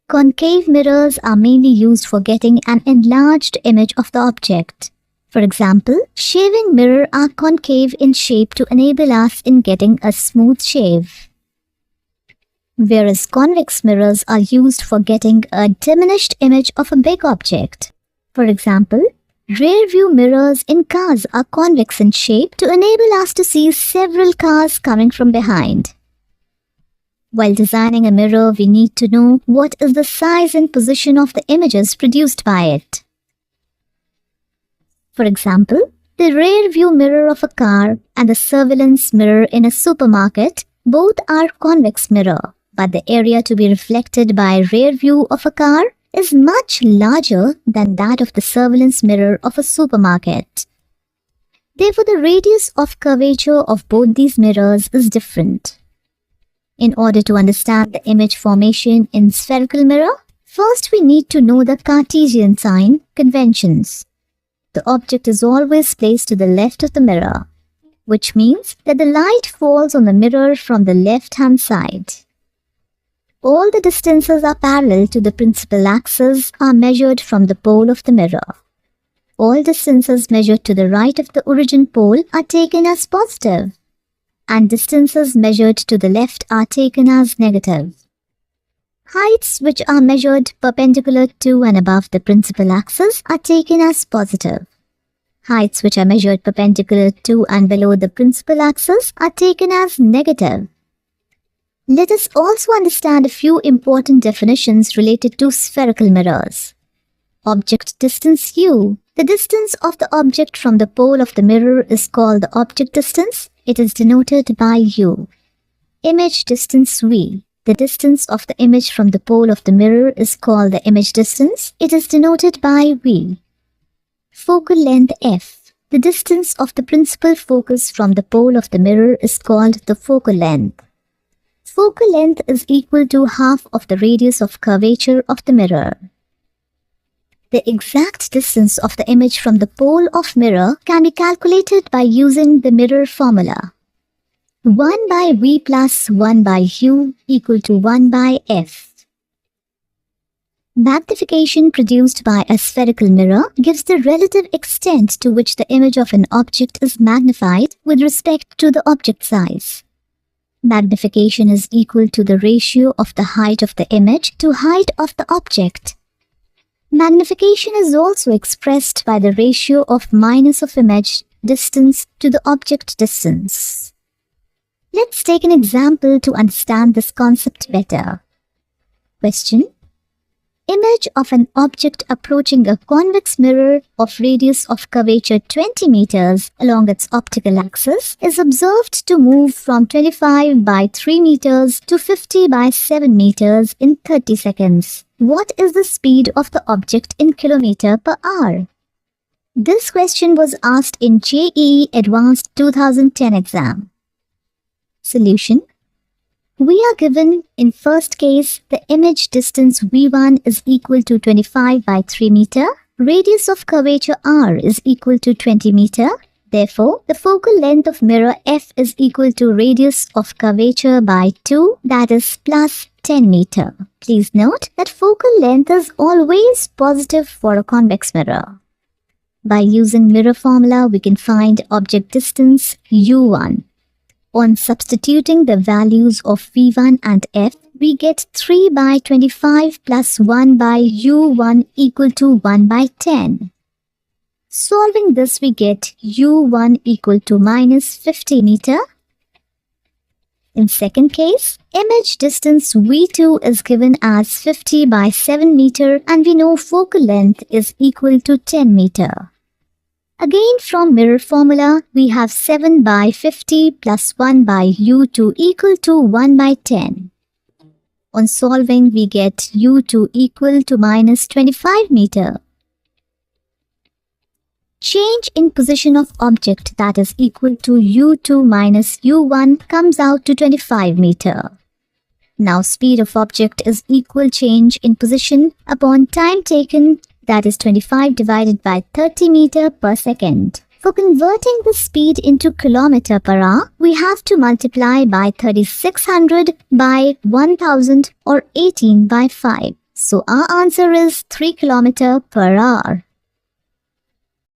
Concave mirrors are mainly used for getting an enlarged image of the object. For example, shaving mirrors are concave in shape to enable us in getting a smooth shave, whereas convex mirrors are used for getting a diminished image of a big object. For example, rear-view mirrors in cars are convex in shape to enable us to see several cars coming from behind. While designing a mirror, we need to know what is the size and position of the images produced by it. For example, the rear-view mirror of a car and the surveillance mirror in a supermarket both are convex mirror, but the area to be reflected by rear view of a car is much larger than that of the surveillance mirror of a supermarket. Therefore, the radius of curvature of both these mirrors is different. In order to understand the image formation in spherical mirror, first we need to know the Cartesian sign conventions. The object is always placed to the left of the mirror, which means that the light falls on the mirror from the left-hand side. All the distances are parallel to the principal axis are measured from the pole of the mirror. All distances measured to the right of the origin pole are taken as positive, and distances measured to the left are taken as negative. Heights which are measured perpendicular to and above the principal axis are taken as positive. Heights which are measured perpendicular to and below the principal axis are taken as negative. Let us also understand a few important definitions related to spherical mirrors. Object distance u. The distance of the object from the pole of the mirror is called the object distance. It is denoted by u. Image distance v. The distance of the image from the pole of the mirror is called the image distance. It is denoted by v. Focal length f. The distance of the principal focus from the pole of the mirror is called the focal length. Focal length is equal to half of the radius of curvature of the mirror. The exact distance of the image from the pole of mirror can be calculated by using the mirror formula. 1 by v plus 1 by u equal to 1 by f. Magnification produced by a spherical mirror gives the relative extent to which the image of an object is magnified with respect to the object size. Magnification is equal to the ratio of the height of the image to height of the object. Magnification is also expressed by the ratio of minus of image distance to the object distance. Let's take an example to understand this concept better. Question: Image of an object approaching a convex mirror of radius of curvature 20 meters along its optical axis is observed to move from 25 by 3 meters to 50 by 7 meters in 30 seconds. What is the speed of the object in kilometer per hour? This question was asked in JEE Advanced 2010 exam. Solution: we are given, in first case, the image distance v1 is equal to 25 by 3 meter, radius of curvature r is equal to 20 meter. Therefore, the focal length of mirror f is equal to radius of curvature by 2, that is plus 10 meter. Please note that focal length is always positive for a convex mirror. By using mirror formula, we can find object distance u1. On substituting the values of v1 and f, we get 3 by 25 plus 1 by u1 equal to 1 by 10. Solving this, we get u1 equal to minus 50 meter. In second case, image distance v2 is given as 50 by 7 meter and we know focal length is equal to 10 meter. Again, from mirror formula, we have 7 by 50 plus 1 by u2 equal to 1 by 10. On solving, we get u2 equal to minus 25 meter. Change in position of object, that is equal to u2 minus u1, comes out to 25 meter. Now speed of object is equal change in position upon time taken, that is 25 divided by 30 meter per second. For converting the speed into kilometer per hour, we have to multiply by 3600 by 1000 or 18 by 5. So our answer is 3 km per hour.